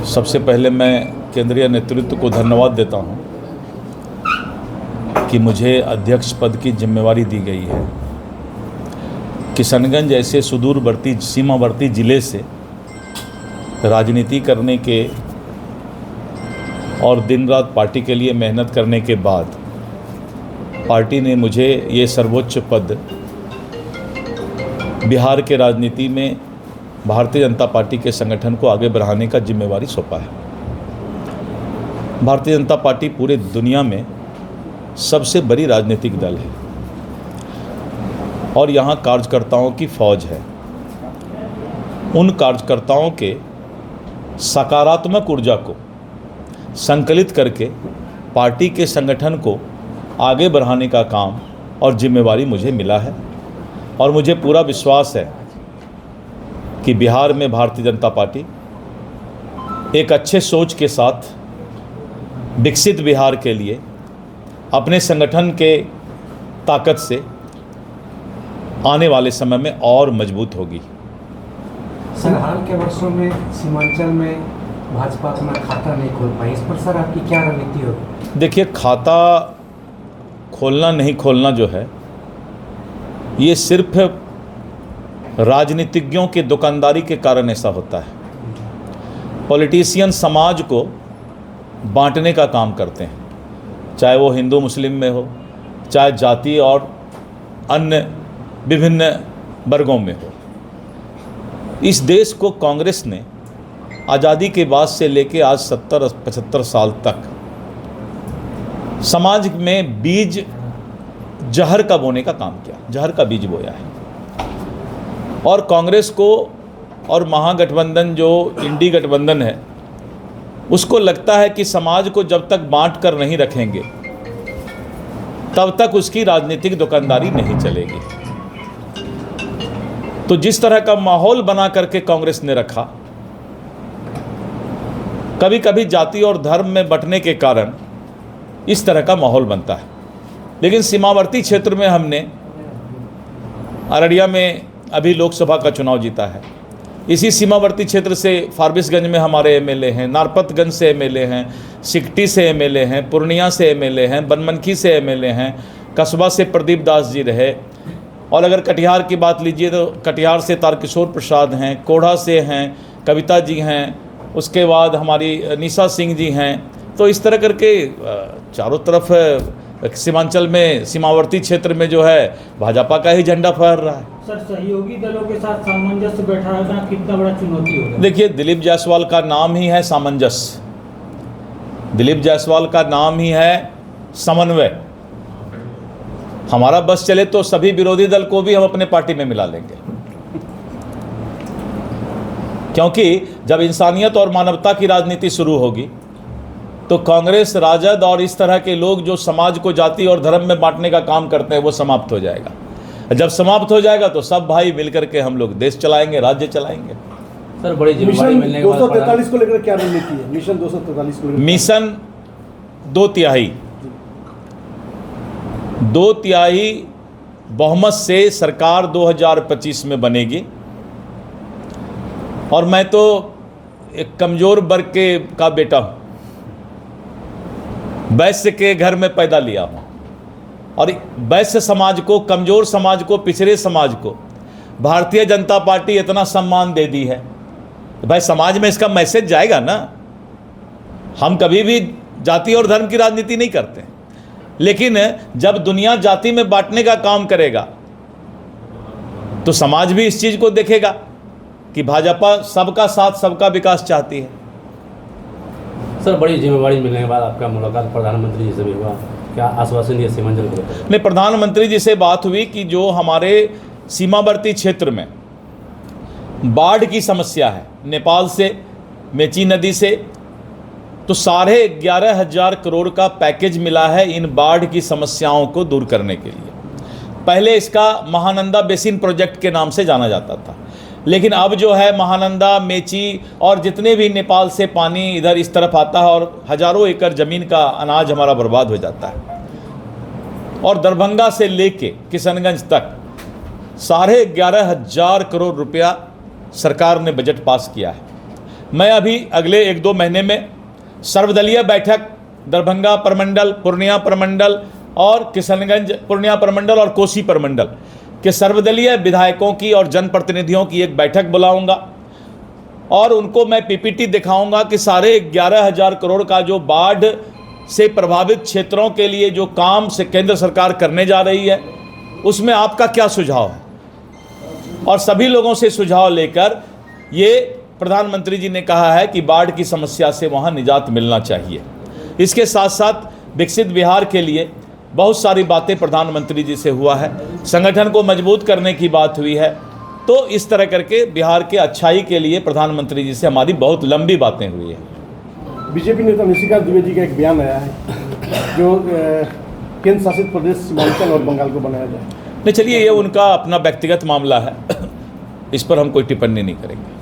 सबसे पहले मैं केंद्रीय नेतृत्व को धन्यवाद देता हूं कि मुझे अध्यक्ष पद की जिम्मेवारी दी गई है। किशनगंज ऐसे सुदूरवर्ती सीमावर्ती ज़िले से राजनीति करने के और दिन रात पार्टी के लिए मेहनत करने के बाद पार्टी ने मुझे ये सर्वोच्च पद बिहार के राजनीति में भारतीय जनता पार्टी के संगठन को आगे बढ़ाने का जिम्मेवारी सौंपा है। भारतीय जनता पार्टी पूरे दुनिया में सबसे बड़ी राजनीतिक दल है और यहाँ कार्यकर्ताओं की फौज है। उन कार्यकर्ताओं के सकारात्मक ऊर्जा को संकलित करके पार्टी के संगठन को आगे बढ़ाने का काम और जिम्मेवारी मुझे मिला है और मुझे पूरा विश्वास है कि बिहार में भारतीय जनता पार्टी एक अच्छे सोच के साथ विकसित बिहार के लिए अपने संगठन के ताकत से आने वाले समय में और मजबूत होगी। सर, हाल के वर्षों में सीमांचल में भाजपा अपना खाता नहीं खोल पाई, इस पर सर आपकी क्या रणनीति होगी? देखिए, खाता खोलना नहीं खोलना जो है ये सिर्फ राजनीतिज्ञों के दुकानदारी के कारण ऐसा होता है। पॉलिटिशियन समाज को बांटने का काम करते हैं, चाहे वो हिंदू मुस्लिम में हो, चाहे जाति और अन्य विभिन्न वर्गों में हो। इस देश को कांग्रेस ने आज़ादी के बाद से लेकर आज 70-75 साल तक समाज में बीज जहर का बोने का काम किया, जहर का बीज बोया है। और कांग्रेस को और महागठबंधन जो इंडी गठबंधन है उसको लगता है कि समाज को जब तक बांट कर नहीं रखेंगे तब तक उसकी राजनीतिक दुकानदारी नहीं चलेगी। तो जिस तरह का माहौल बना करके कांग्रेस ने रखा, कभी कभी जाति और धर्म में बंटने के कारण इस तरह का माहौल बनता है। लेकिन सीमावर्ती क्षेत्र में हमने अररिया में अभी लोकसभा का चुनाव जीता है। इसी सीमावर्ती क्षेत्र से फारबिसगंज में हमारे एमएलए हैं, नारपतगंज से एमएलए हैं, सिकटी से एमएलए हैं, पूर्णिया से एमएलए हैं, बनमनखी से एमएलए हैं, कस्बा से प्रदीप दास जी रहे। और अगर कटिहार की बात लीजिए तो कटिहार से तारकिशोर प्रसाद हैं, कोढ़ा से हैं, कविता जी हैं, उसके बाद हमारी निशा सिंह जी हैं। तो इस तरह करके चारों तरफ सीमांचल में सीमावर्ती क्षेत्र में जो है भाजपा का ही झंडा फहर रहा है। सर, सहयोगी दलों के साथ सामंजस्य बैठा रहना कितना बड़ा चुनौती होगा? देखिए, दिलीप जायसवाल का नाम ही है सामंजस्य, दिलीप जायसवाल का नाम ही है समन्वय। हमारा बस चले तो सभी विरोधी दल को भी हम अपने पार्टी में मिला लेंगे, क्योंकि जब इंसानियत और मानवता की राजनीति शुरू होगी तो कांग्रेस, राजद और इस तरह के लोग जो समाज को जाति और धर्म में बांटने का काम करते हैं वो समाप्त हो जाएगा। जब समाप्त हो जाएगा तो सब भाई मिलकर के हम लोग देश चलाएंगे, राज्य चलाएंगे। सर, बड़ी जिम्मेदारी मिलने के बाद 243 को लेकर क्या रणनीति है? मिशन 243 को लेकर मिशन 2/3 बहुमत से सरकार 2025 में बनेगी। और मैं तो एक कमज़ोर वर्ग का बेटा हूँ, वैश्य के घर में पैदा लिया हूँ और वैश्य समाज को, कमज़ोर समाज को, पिछड़े समाज को भारतीय जनता पार्टी इतना सम्मान दे दी है। भाई, समाज में इसका मैसेज जाएगा ना। हम कभी भी जाति और धर्म की राजनीति नहीं करते, लेकिन जब दुनिया जाति में बांटने का काम करेगा तो समाज भी इस चीज़ को देखेगा कि भाजपा सबका साथ, सबका विकास चाहती है। सर, बड़ी जिम्मेदारी मिलने के बाद आपका मुलाकात प्रधानमंत्री जी से भी हुआ, क्या आश्वासन दिया सीमांचल को? नहीं, प्रधानमंत्री जी से बात हुई कि जो हमारे सीमावर्ती क्षेत्र में बाढ़ की समस्या है, नेपाल से, मेची नदी से, तो 11,500 करोड़ का पैकेज मिला है इन बाढ़ की समस्याओं को दूर करने के लिए। पहले इसका महानंदा बेसिन प्रोजेक्ट के नाम से जाना जाता था, लेकिन अब जो है महानंदा, मेची और जितने भी नेपाल से पानी इधर इस तरफ आता है और हज़ारों एकड़ ज़मीन का अनाज हमारा बर्बाद हो जाता है। और दरभंगा से लेके किशनगंज तक 11,500 करोड़ रुपया सरकार ने बजट पास किया है। मैं अभी अगले 1-2 महीने में सर्वदलीय बैठक दरभंगा प्रमंडल, पूर्णिया प्रमंडल और किशनगंज, पूर्णिया प्रमंडल और कोसी प्रमंडल के सर्वदलीय विधायकों की और जनप्रतिनिधियों की एक बैठक बुलाऊंगा और उनको मैं पीपीटी दिखाऊंगा कि साढ़े 11,000 करोड़ का जो बाढ़ से प्रभावित क्षेत्रों के लिए जो काम से केंद्र सरकार करने जा रही है उसमें आपका क्या सुझाव है, और सभी लोगों से सुझाव लेकर ये प्रधानमंत्री जी ने कहा है कि बाढ़ की समस्या से वहाँ निजात मिलना चाहिए। इसके साथ साथ विकसित बिहार के लिए बहुत सारी बातें प्रधानमंत्री जी से हुआ है, संगठन को मजबूत करने की बात हुई है। तो इस तरह करके बिहार के अच्छाई के लिए प्रधानमंत्री जी से हमारी बहुत लंबी बातें हुई है। बीजेपी नेता निशिकांत द्विवेदी का एक बयान आया है जो केंद्र शासित प्रदेश सीमांचल और बंगाल को बनाया जाए। नहीं, चलिए ये उनका अपना व्यक्तिगत मामला है, इस पर हम कोई टिप्पणी नहीं करेंगे।